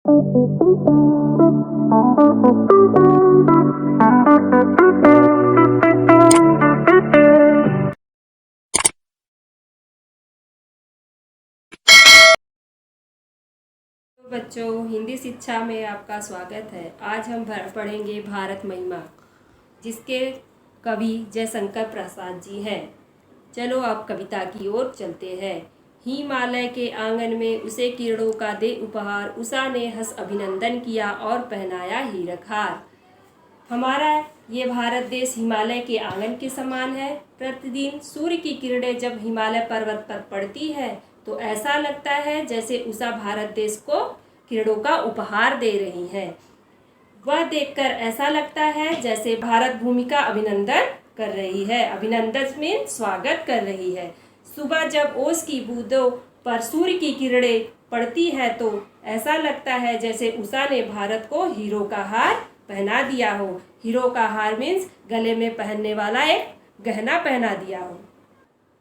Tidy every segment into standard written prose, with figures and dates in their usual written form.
बच्चों, हिंदी शिक्षा में आपका स्वागत है। आज हम पढ़ेंगे भारत महिमा, जिसके कवि जयशंकर प्रसाद जी हैं। चलो अब कविता की ओर चलते हैं। हिमालय के आंगन में उसे किरणों का दे उपहार, उषा ने हंस अभिनंदन किया और पहनाया हीरक हार। हमारा ये भारत देश हिमालय के आंगन के समान है। प्रतिदिन सूर्य की किरणें जब हिमालय पर्वत पर पड़ती है तो ऐसा लगता है जैसे उषा भारत देश को किरणों का उपहार दे रही है। वह देखकर ऐसा लगता है जैसे भारत भूमि का अभिनंदन कर रही है। अभिनंदन में स्वागत कर रही है। सुबह जब ओस की बूंदों पर सूर्य की किरणें पड़ती है तो ऐसा लगता है जैसे उषा ने भारत को हीरो का हार पहना दिया हो। हीरो का हार मीन्स गले में पहनने वाला एक गहना पहना दिया हो।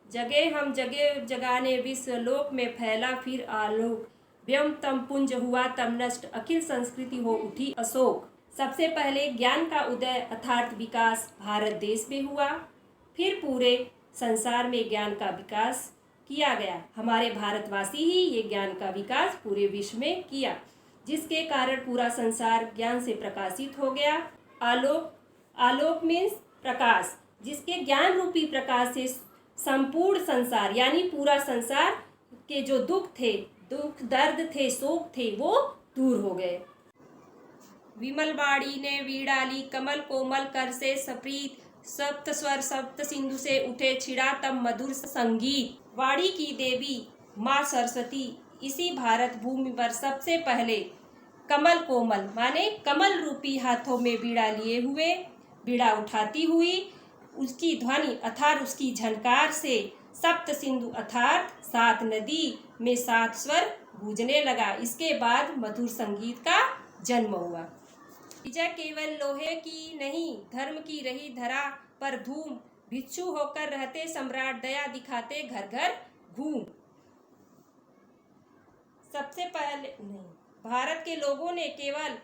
जगे हम जगे जगाने विश्व लोक में फैला फिर आलोक, व्यम तम पुंज हुआ तम नष्ट, अखिल संस्कृति हो उठी अशोक। सबसे पहले ज्ञान का उदय अर्थात विकास भारत देश में हुआ, फिर पूरे संसार में ज्ञान का विकास किया गया। हमारे भारतवासी ही ये ज्ञान का विकास पूरे विश्व में किया, जिसके कारण पूरा संसार ज्ञान से प्रकाशित हो गया। आलोक, आलोक मीन्स प्रकाश, जिसके ज्ञान रूपी प्रकाश से संपूर्ण संसार यानी पूरा संसार के जो दुख थे, दुख दर्द थे, शोक थे, वो दूर हो गए। विमल वाणी ने वीणा ली, कमल कोमल कर से सप्रीत, सप्त स्वर सप्त सिंधु से उठे छिड़ा तब मधुर संगीत। वाणी की देवी माँ सरस्वती इसी भारत भूमि पर सबसे पहले कमल कोमल माने कमल रूपी हाथों में वीणा लिए हुए, वीणा उठाती हुई, उसकी ध्वनि अर्थात उसकी झनकार से सप्त सिंधु अर्थात 7 नदी में 7 स्वर गूंजने लगा। इसके बाद मधुर संगीत का जन्म हुआ। विजय केवल लोहे की नहीं, धर्म की रही धरा पर धूम, भिक्षु होकर रहते सम्राट, दया दिखाते घर घर घूम। सबसे पहले नहीं, भारत के लोगों ने केवल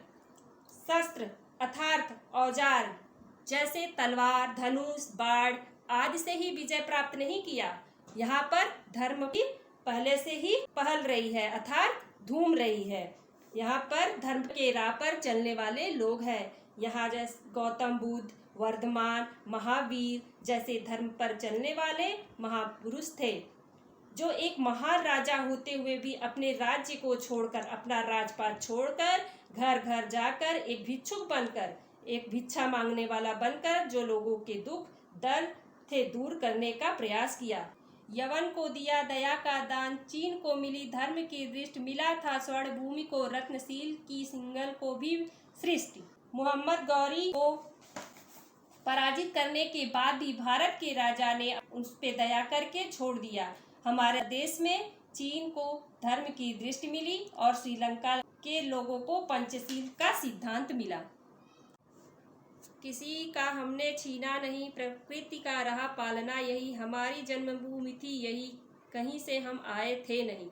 शस्त्र अर्थात औजार जैसे तलवार, धनुष, बाण आदि से ही विजय प्राप्त नहीं किया। यहाँ पर धर्म की पहले से ही पहल रही है अर्थात धूम रही है। यहाँ पर धर्म के राह पर चलने वाले लोग हैं। यहाँ जैसे गौतम बुद्ध, वर्धमान, महावीर जैसे धर्म पर चलने वाले महापुरुष थे, जो एक महान राजा होते हुए भी अपने राज्य को छोड़कर, अपना राजपाट छोड़कर, घर घर जाकर एक भिक्षुक बनकर, एक भिक्षा मांगने वाला बनकर जो लोगों के दुख दर्द थे दूर करने का प्रयास किया। यवन को दिया दया का दान, चीन को मिली धर्म की दृष्टि, मिला था स्वर्ण भूमि को रत्नशील की, सिंगल को भी सृष्टि। मोहम्मद गौरी को पराजित करने के बाद भी भारत के राजा ने उस पे दया करके छोड़ दिया। हमारे देश में चीन को धर्म की दृष्टि मिली और श्रीलंका के लोगों को पंचशील का सिद्धांत मिला। किसी का हमने छीना नहीं, प्रकृति का रहा पालना यही, हमारी जन्मभूमि थी यही, कहीं से हम आए थे नहीं।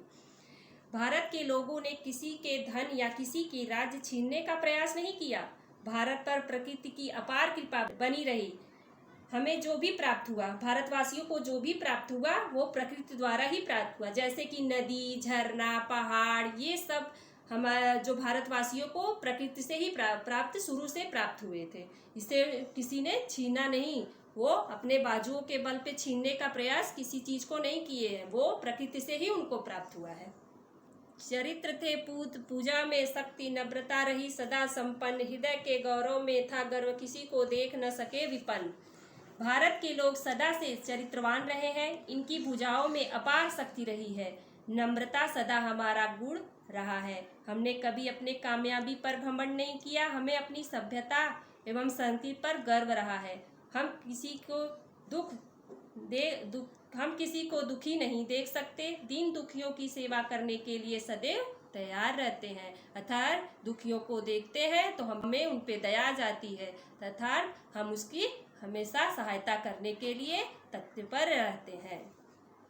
भारत के लोगों ने किसी के धन या किसी के राज्य छीनने का प्रयास नहीं किया। भारत पर प्रकृति की अपार कृपा बनी रही। हमें जो भी प्राप्त हुआ, भारतवासियों को जो भी प्राप्त हुआ, वो प्रकृति द्वारा ही प्राप्त हुआ। जैसे कि नदी, झरना, पहाड़, ये सब हमारा जो भारतवासियों को प्रकृति से ही प्राप्त शुरू से प्राप्त हुए थे। इसे किसी ने छीना नहीं। वो अपने बाजुओं के बल पे छीनने का प्रयास किसी चीज को नहीं किए हैं, वो प्रकृति से ही उनको प्राप्त हुआ है। चरित्र थे पूत, पूजा में शक्ति, नम्रता रही सदा संपन्न, हृदय के गौरव में था गर्व, किसी को देख न सके विपन्न। भारत के लोग सदा से चरित्रवान रहे हैं, इनकी भुजाओं में अपार शक्ति रही है। नम्रता सदा हमारा गुण रहा है। हमने कभी अपने कामयाबी पर घमंड नहीं किया, हमें अपनी सभ्यता एवं संस्कृति पर गर्व रहा है। हम किसी को दुखी नहीं देख सकते, दीन दुखियों की सेवा करने के लिए सदैव तैयार रहते हैं। अर्थात दुखियों को देखते हैं तो हमें उन पे दया आ जाती है, अर्थात हम उसकी हमेशा सहायता करने के लिए तत्पर रहते हैं।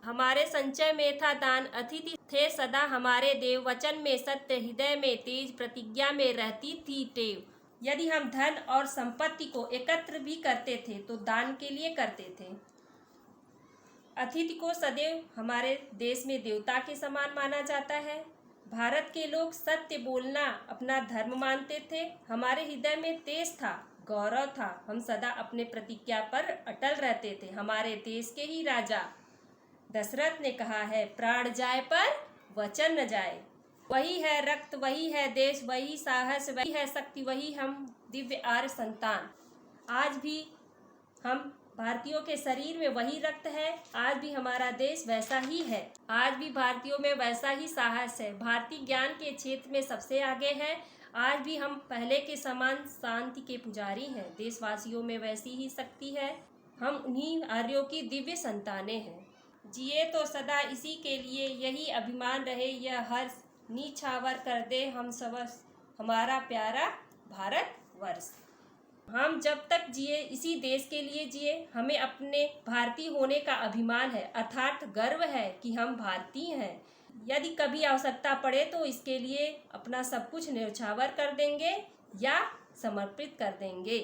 हमारे संचय में था दान, अतिथि थे सदा हमारे देव, वचन में सत्य, हृदय में तेज, प्रतिज्ञा में रहती थी टेव। यदि हम धन और संपत्ति को एकत्र भी करते थे तो दान के लिए करते थे। अतिथि को सदैव हमारे देश में देवता के समान माना जाता है। भारत के लोग सत्य बोलना अपना धर्म मानते थे। हमारे हृदय में तेज था, गौरव था, हम सदा अपने प्रतिज्ञा पर अटल रहते थे। हमारे देश के ही राजा दशरथ ने कहा है, प्राण जाए पर वचन न जाए। वही है रक्त, वही है देश, वही साहस, वही है शक्ति, वही हम दिव्य आर्य संतान। आज भी हम भारतीयों के शरीर में वही रक्त है, आज भी हमारा देश वैसा ही है, आज भी भारतीयों में वैसा ही साहस है। भारतीय ज्ञान के क्षेत्र में सबसे आगे है। आज भी हम पहले के समान शांति के पुजारी हैं। देशवासियों में वैसी ही शक्ति है। हम उन्हीं आर्यों की दिव्य संतानें हैं। जिए तो सदा इसी के लिए, यही अभिमान रहे यह हर्ष, नीछावर कर दे हम सब हमारा प्यारा भारत वर्ष। हम जब तक जिए इसी देश के लिए जिए। हमें अपने भारतीय होने का अभिमान है, अर्थात गर्व है कि हम भारतीय हैं। यदि कभी आवश्यकता पड़े तो इसके लिए अपना सब कुछ न्यौछावर कर देंगे या समर्पित कर देंगे।